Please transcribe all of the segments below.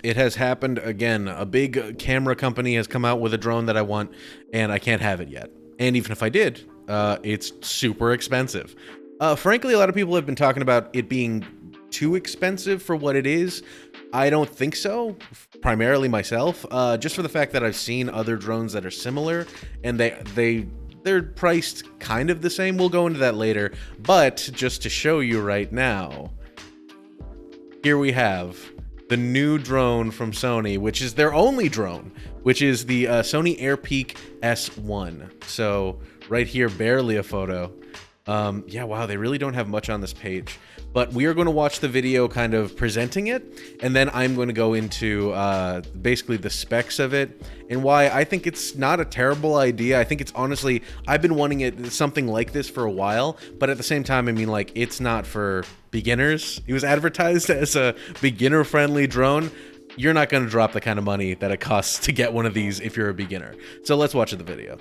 It has happened again. A big camera company has come out with a drone that I want, and I can't have it yet. And even if I did, it's super expensive. Frankly, a lot of people have been talking about it being too expensive for what it is. I don't think so, primarily myself, just for the fact that I've seen other drones that are similar, and they're priced kind of the same. We'll go into that later, but just to show you right now, here we have the new drone from Sony, which is their only drone, which is the Sony Airpeak S1. So right here, barely a photo. Yeah, wow, they really don't have much on this page. But we are going to watch the video kind of presenting it, and then I'm going to go into basically the specs of it and why I think it's not a terrible idea. I think it's honestly, I've been wanting something like this for a while, but at the same time, I mean, like, it's not for beginners. It was advertised as a beginner-friendly drone. You're not going to drop the kind of money that it costs to get one of these if you're a beginner. So let's watch the video.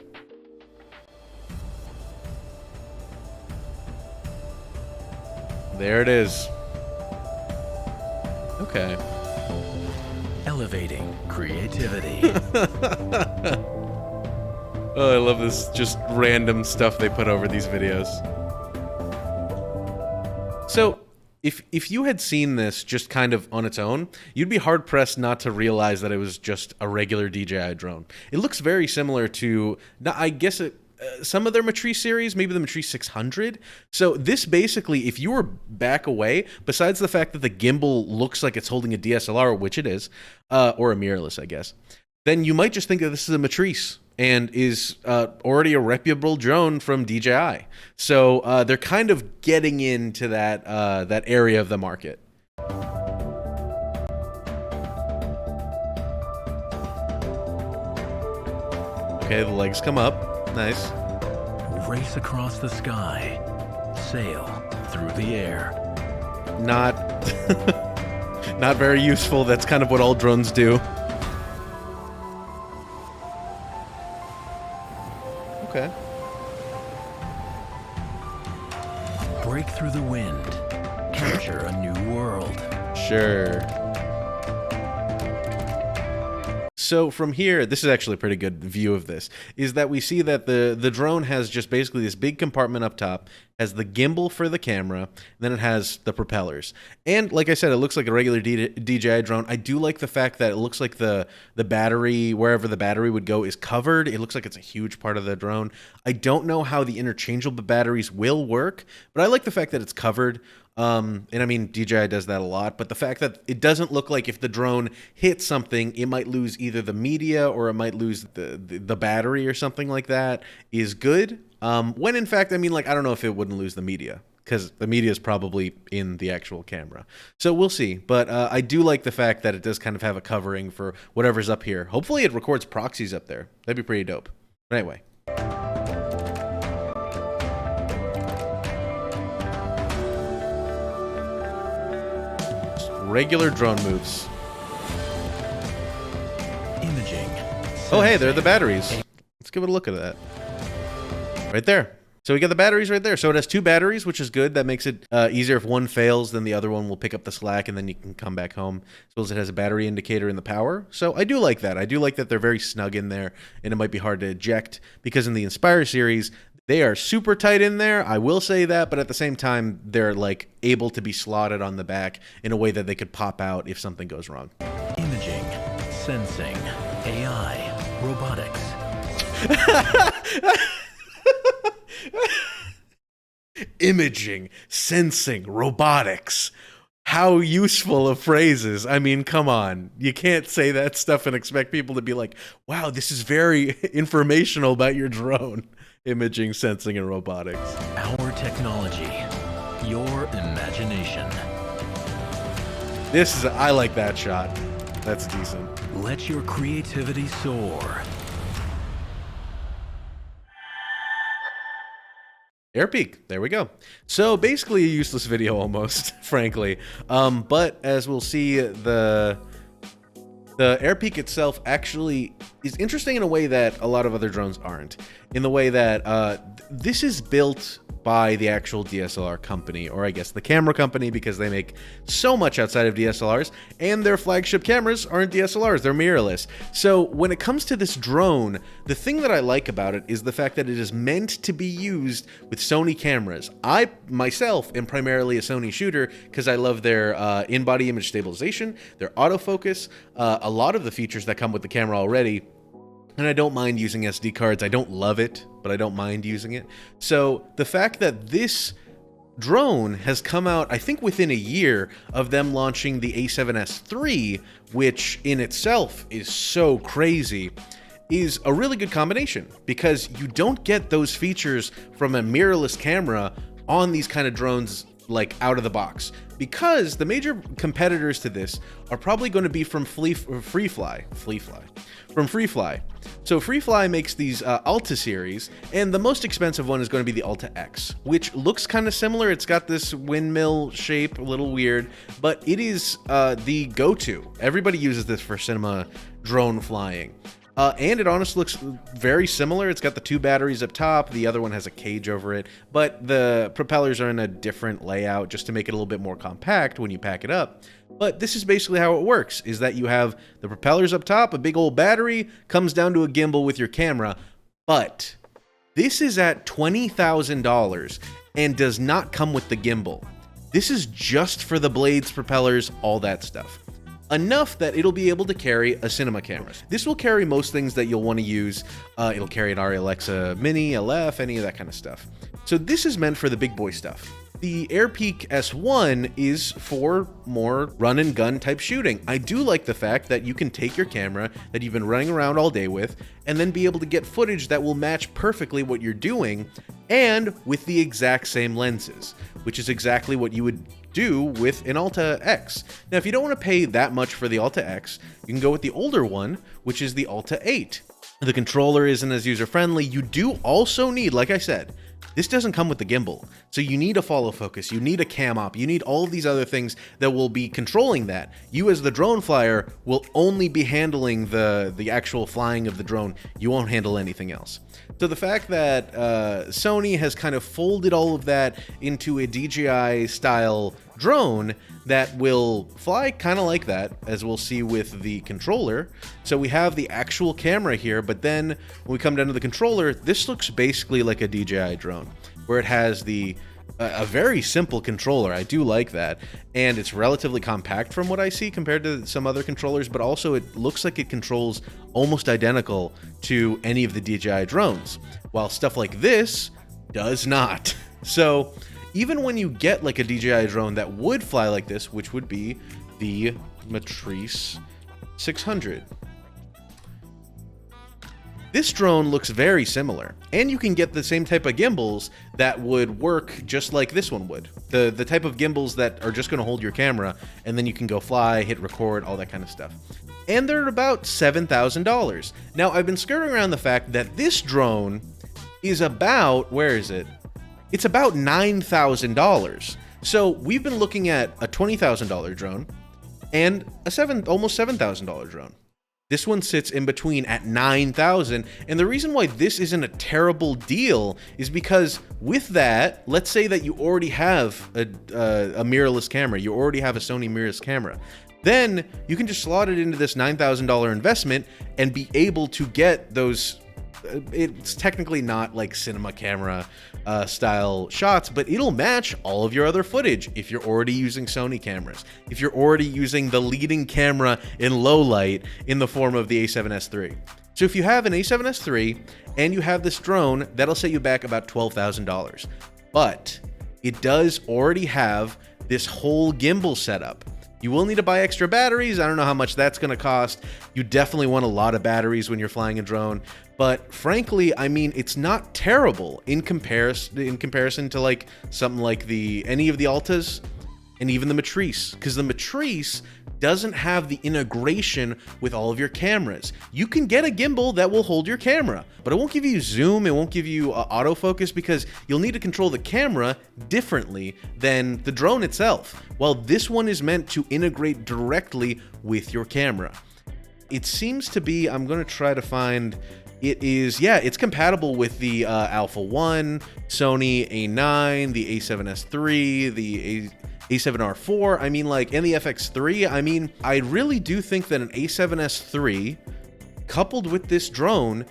There it is. Okay. Elevating creativity. Oh, I love this just random stuff they put over these videos. So, if you had seen this just kind of on its own, you'd be hard-pressed not to realize that it was just a regular DJI drone. It looks very similar to, I guess some of their Matrice series, maybe the Matrice 600. So this basically, if you were back away, besides the fact that the gimbal looks like it's holding a DSLR, which it is, or a mirrorless, I guess, then you might just think that this is a Matrice and is already a reputable drone from DJI. So they're kind of getting into that that area of the market. Okay, the legs come up. Nice. Race across the sky. Sail through the air. Not not very useful. That's kind of what all drones do. Okay. Break through the wind. Capture a new world. Sure. So from here, this is actually a pretty good view of this, is that we see that the drone has just basically this big compartment up top, has the gimbal for the camera, and then it has the propellers. And like I said, it looks like a regular DJI drone. I do like the fact that it looks like the battery, wherever the battery would go, is covered. It looks like it's a huge part of the drone. I don't know how the interchangeable batteries will work, but I like the fact that it's covered. And I mean, DJI does that a lot, but the fact that it doesn't look like if the drone hits something, it might lose either the media or it might lose the battery or something like that is good. When in fact, I mean, like, I don't know if it wouldn't lose the media, because the media is probably in the actual camera. So we'll see. But I do like the fact that it does kind of have a covering for whatever's up here. Hopefully it records proxies up there. That'd be pretty dope. But anyway. Regular drone moves. Imaging. Oh, hey, there are the batteries. Let's give it a look at that. Right there. So we got the batteries right there. So it has two batteries, which is good. That makes it easier. If one fails, then the other one will pick up the slack, and then you can come back home. So it has a battery indicator in the power. So I do like that. I do like that they're very snug in there, and it might be hard to eject, because in the Inspire series, they are super tight in there, I will say that, but at the same time, they're like able to be slotted on the back in a way that they could pop out if something goes wrong. Imaging, sensing, AI, robotics. Imaging, sensing, robotics. How useful of phrases. I mean, come on. You can't say that stuff and expect people to be like, wow, this is very informational about your drone. Imaging, sensing, and robotics. Our technology, your imagination. I like that shot. That's decent. Let your creativity soar. Airpeak, there we go. So basically a useless video almost, frankly. But as we'll see, the Airpeak itself actually is interesting in a way that a lot of other drones aren't. In the way that this is built by the actual DSLR company, or I guess the camera company, because they make so much outside of DSLRs, and their flagship cameras aren't DSLRs, they're mirrorless. So when it comes to this drone, the thing that I like about it is the fact that it is meant to be used with Sony cameras. I myself am primarily a Sony shooter because I love their in-body image stabilization, their autofocus, a lot of the features that come with the camera already. And I don't mind using SD cards. I don't love it, but I don't mind using it. So the fact that this drone has come out, I think within a year of them launching the A7S III, which in itself is so crazy, is a really good combination, because you don't get those features from a mirrorless camera on these kind of drones like out of the box, because the major competitors to this are probably going to be from Freefly. So Freefly makes these Alta series, and the most expensive one is going to be the Alta X, which looks kind of similar. It's got this windmill shape, a little weird, but it is the go-to. Everybody uses this for cinema drone flying. And it honestly looks very similar. It's got the 2 batteries up top. The other one has a cage over it, but the propellers are in a different layout just to make it a little bit more compact when you pack it up. But this is basically how it works, is that you have the propellers up top, a big old battery, comes down to a gimbal with your camera. But this is at $20,000 and does not come with the gimbal. This is just for the blades, propellers, all that stuff. Enough that it'll be able to carry a cinema camera. This will carry most things that you'll want to use. It'll carry an ARRI Alexa Mini, LF, any of that kind of stuff. So this is meant for the big boy stuff. The Airpeak S1 is for more run and gun type shooting. I do like the fact that you can take your camera that you've been running around all day with and then be able to get footage that will match perfectly what you're doing, and with the exact same lenses, which is exactly what you would do with an Alta X. Now, if you don't want to pay that much for the Alta X, you can go with the older one, which is the Alta 8. The controller isn't as user-friendly. You do also need, like I said, this doesn't come with the gimbal. So you need a follow focus, you need a cam op, you need all of these other things that will be controlling that. You as the drone flyer will only be handling the actual flying of the drone. You won't handle anything else. So the fact that Sony has kind of folded all of that into a DJI style drone that will fly kind of like that, as we'll see with the controller. So we have the actual camera here, but then when we come down to the controller, this looks basically like a DJI drone, where it has a very simple controller. I do like that, and it's relatively compact from what I see compared to some other controllers, but also it looks like it controls almost identical to any of the DJI drones, while stuff like this does not. So even when you get like a DJI drone that would fly like this, which would be the Matrice 600, this drone looks very similar, and you can get the same type of gimbals that would work just like this one would. The type of gimbals that are just going to hold your camera, and then you can go fly, hit record, all that kind of stuff. And they're about $7,000. Now, I've been skirting around the fact that this drone is about, where is it? It's about $9,000. So we've been looking at a $20,000 drone and a almost $7,000 drone. This one sits in between at $9,000, and the reason why this isn't a terrible deal is because with that, let's say that you already have a mirrorless camera, you already have a Sony mirrorless camera, then you can just slot it into this $9,000 investment and be able to get those. It's technically not like cinema camera style shots, but it'll match all of your other footage if you're already using Sony cameras, if you're already using the leading camera in low light in the form of the A7S III. So if you have an A7S III and you have this drone, that'll set you back about $12,000. But it does already have this whole gimbal setup. You will need to buy extra batteries. I don't know how much that's going to cost. You definitely want a lot of batteries when you're flying a drone. But frankly, I mean, it's not terrible in comparison to like something like any of the Altas and even the Matrice, because the Matrice doesn't have the integration with all of your cameras. You can get a gimbal that will hold your camera, but it won't give you zoom, it won't give you autofocus, because you'll need to control the camera differently than the drone itself, while this one is meant to integrate directly with your camera. It seems to be, I'm going to try to find It is, yeah, it's compatible with the Alpha 1, Sony A9, the A7S III, the A7R4, I mean, like, and the FX3. I mean, I really do think that an A7S III coupled with this drone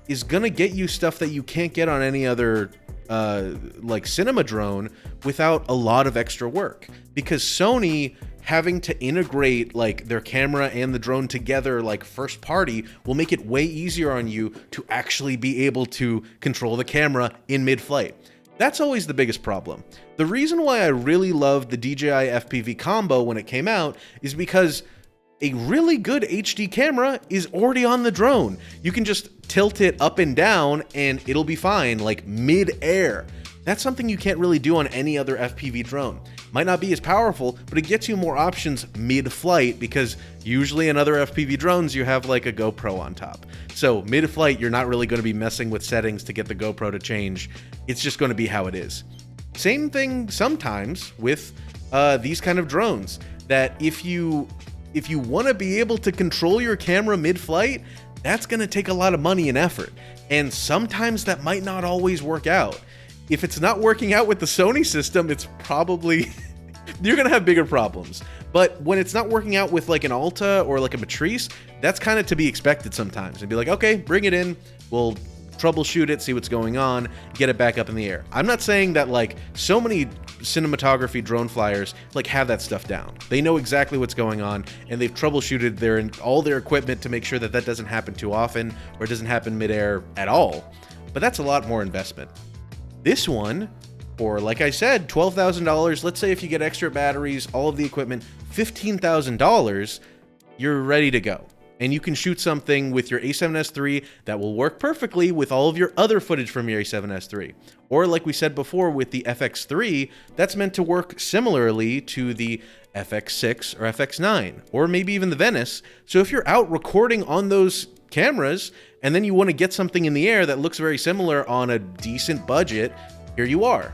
is gonna get you stuff that you can't get on any other like cinema drone without a lot of extra work, because Sony having to integrate like their camera and the drone together like first party will make it way easier on you to actually be able to control the camera in mid-flight. That's always the biggest problem. The reason why I really loved the DJI FPV combo when it came out is because a really good HD camera is already on the drone. You can just tilt it up and down and it'll be fine, like mid-air. That's something you can't really do on any other FPV drone. Might not be as powerful, but it gets you more options mid-flight, because usually in other FPV drones you have like a GoPro on top. So mid-flight, you're not really going to be messing with settings to get the GoPro to change. It's just going to be how it is. Same thing sometimes with these kind of drones, that if you want to be able to control your camera mid-flight, that's going to take a lot of money and effort. And sometimes that might not always work out. If it's not working out with the Sony system, it's probably you're going to have bigger problems. But when it's not working out with like an Alta or like a Matrice, that's kind of to be expected sometimes. And be like, okay, bring it in. We'll troubleshoot it, see what's going on, get it back up in the air. I'm not saying that like so many cinematography drone flyers like have that stuff down. They know exactly what's going on, and they've troubleshooted all their equipment to make sure that that doesn't happen too often, or it doesn't happen midair at all. But that's a lot more investment. This one, for like I said, $12,000. Let's say if you get extra batteries, all of the equipment, $15,000, you're ready to go. And you can shoot something with your A7S III that will work perfectly with all of your other footage from your A7S III. Or like we said before with the FX3, that's meant to work similarly to the FX6 or FX9, or maybe even the Venice. So if you're out recording on those cameras, and then you want to get something in the air that looks very similar on a decent budget, here you are.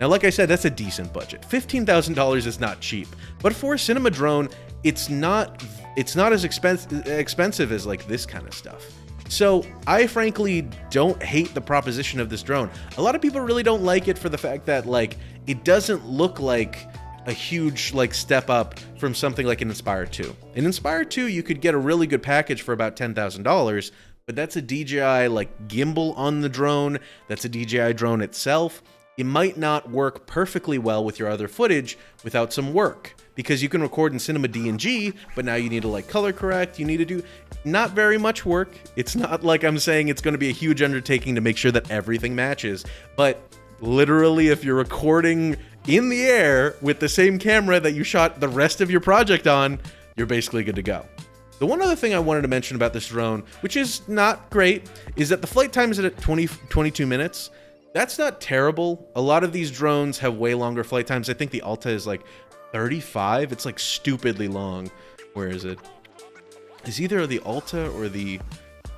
Now, like I said, that's a decent budget. $15,000 is not cheap, but for a cinema drone, it's not as expensive as like this kind of stuff. So I frankly don't hate the proposition of this drone. A lot of people really don't like it for the fact that like it doesn't look like a huge like step up from something like an Inspire 2. An Inspire 2, you could get a really good package for about $10,000, but that's a DJI like gimbal on the drone. That's a DJI drone itself. It might not work perfectly well with your other footage without some work, because you can record in Cinema D&G, but now you need to like color correct. You need to do not very much work. It's not like I'm saying it's going to be a huge undertaking to make sure that everything matches, but literally if you're recording in the air with the same camera that you shot the rest of your project on, you're basically good to go. The one other thing I wanted to mention about this drone, which is not great, is that the flight time is at 22 minutes. That's not terrible. A lot of these drones have way longer flight times. I think the Alta is like 35. It's like stupidly long. Where is it? It's either the Alta or the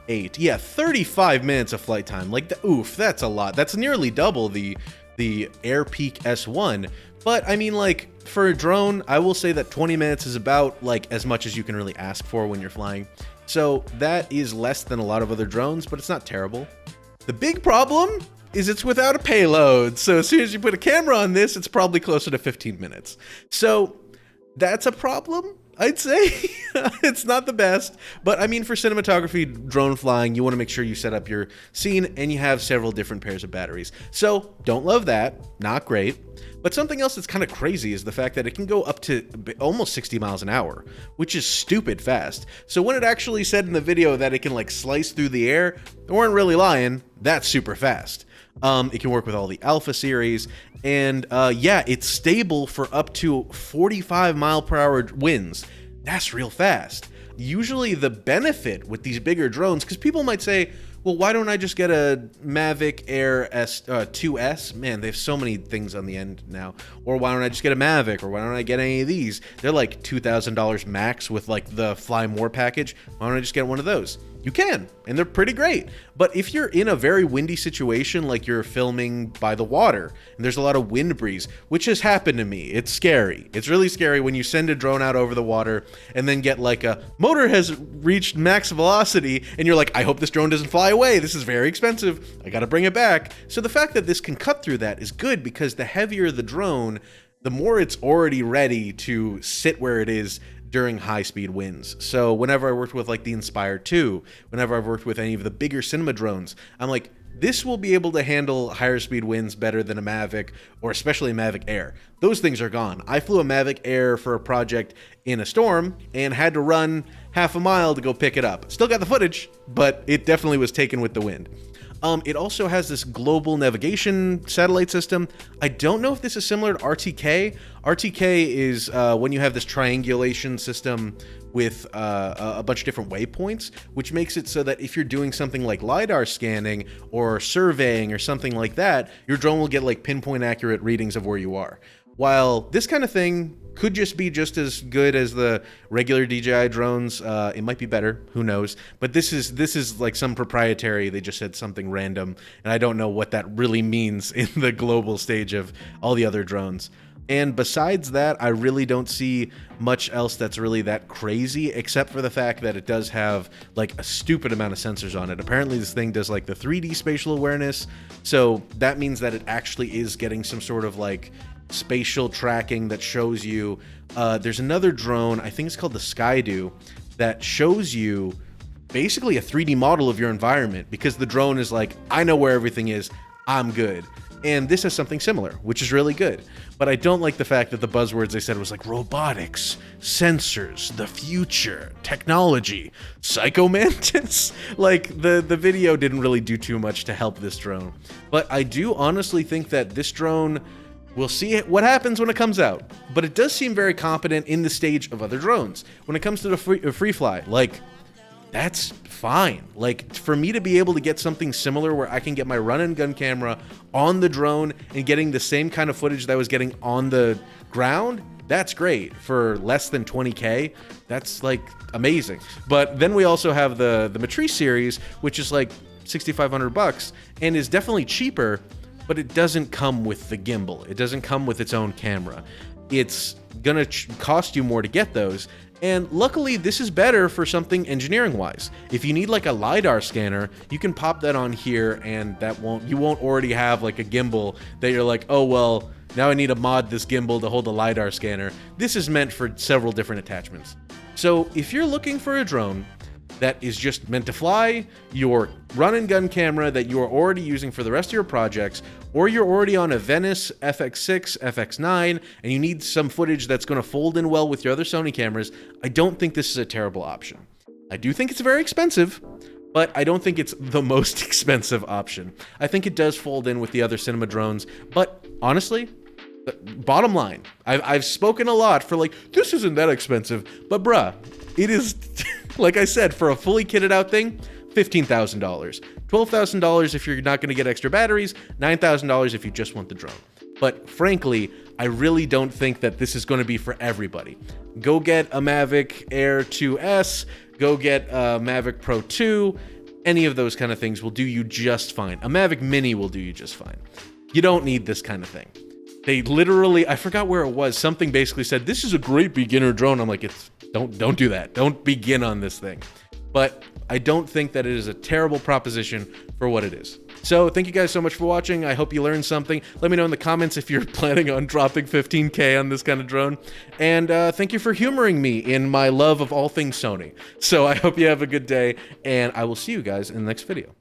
8. Yeah, 35 minutes of flight time. Like, oof, that's a lot. That's nearly double the Airpeak S1. But I mean, like, for a drone, I will say that 20 minutes is about like as much as you can really ask for when you're flying. So that is less than a lot of other drones, but it's not terrible. The big problem is it's without a payload. So as soon as you put a camera on this, it's probably closer to 15 minutes. So that's a problem, I'd say. It's not the best, but I mean, for cinematography, drone flying, you want to make sure you set up your scene and you have several different pairs of batteries. So don't love that, not great. But something else that's kind of crazy is the fact that it can go up to almost 60 miles an hour, which is stupid fast. So when it actually said in the video that it can like slice through the air, they weren't really lying. That's super fast. It can work with all the Alpha series, and yeah, it's stable for up to 45 mile per hour winds. That's real fast. Usually the benefit with these bigger drones, because people might say, well, why don't I just get a Mavic Air 2S? Man, they have so many things on the end now. Or why don't I just get a Mavic? Or why don't I get any of these? They're like $2,000 max with like the Fly More package. Why don't I just get one of those? You can, and they're pretty great. But if you're in a very windy situation, like you're filming by the water, and there's a lot of wind breeze, which has happened to me, it's scary. It's really scary when you send a drone out over the water and then get like a motor has reached max velocity, and you're like, I hope this drone doesn't fly away. This is very expensive. I gotta bring it back. So the fact that this can cut through that is good, because the heavier the drone, the more it's already ready to sit where it is during high-speed winds. So whenever I worked with like the Inspire 2, whenever I've worked with any of the bigger cinema drones, I'm like, this will be able to handle higher speed winds better than a Mavic, or especially a Mavic Air. Those things are gone. I flew a Mavic Air for a project in a storm and had to run half a mile to go pick it up. Still got the footage, but it definitely was taken with the wind. It also has this global navigation satellite system. I don't know if this is similar to RTK. RTK is when you have this triangulation system with a bunch of different waypoints, which makes it so that if you're doing something like LiDAR scanning or surveying or something like that, your drone will get like pinpoint accurate readings of where you are. While this kind of thing could just be just as good as the regular DJI drones, it might be better, who knows, but this is like some proprietary, they just said something random, and I don't know what that really means in the global stage of all the other drones. And besides that, I really don't see much else that's really that crazy, except for the fact that it does have like a stupid amount of sensors on it. Apparently this thing does like the 3D spatial awareness, so that means that it actually is getting some sort of like spatial tracking that shows you. There's another drone, I think it's called the Skydo, that shows you basically a 3D model of your environment, because the drone is like, I know where everything is, I'm good. And this has something similar, which is really good. But I don't like the fact that the buzzwords they said was like robotics, sensors, the future, technology, psychomantis. Like the video didn't really do too much to help this drone. But I do honestly think that this drone, we'll see what happens when it comes out. But it does seem very competent in the stage of other drones. When it comes to the free fly, like, that's fine. Like, for me to be able to get something similar where I can get my run and gun camera on the drone and getting the same kind of footage that I was getting on the ground, that's great. For less than 20K, that's like amazing. But then we also have the Matrice series, which is like $6,500 and is definitely cheaper, but it doesn't come with the gimbal. It doesn't come with its own camera. It's gonna cost you more to get those. And luckily, this is better for something engineering-wise. If you need like a LiDAR scanner, you can pop that on here, and you won't already have like a gimbal that you're like, oh well, now I need to mod this gimbal to hold a LiDAR scanner. This is meant for several different attachments. So if you're looking for a drone that is just meant to fly, your run and gun camera that you are already using for the rest of your projects, or you're already on a Venice FX6, FX9, and you need some footage that's going to fold in well with your other Sony cameras, I don't think this is a terrible option. I do think it's very expensive, but I don't think it's the most expensive option. I think it does fold in with the other cinema drones, but honestly, bottom line, I've spoken a lot for like, this isn't that expensive, but bruh, it is, like I said, for a fully kitted out thing, $15,000. $12,000 if you're not going to get extra batteries, $9,000 if you just want the drone. But frankly, I really don't think that this is going to be for everybody. Go get a Mavic Air 2S, go get a Mavic Pro 2, any of those kind of things will do you just fine. A Mavic Mini will do you just fine. You don't need this kind of thing. They literally, I forgot where it was, something basically said, this is a great beginner drone. I'm like, don't do that. Don't begin on this thing. But I don't think that it is a terrible proposition for what it is. So thank you guys so much for watching. I hope you learned something. Let me know in the comments if you're planning on dropping 15K on this kind of drone. And thank you for humoring me in my love of all things Sony. So I hope you have a good day, and I will see you guys in the next video.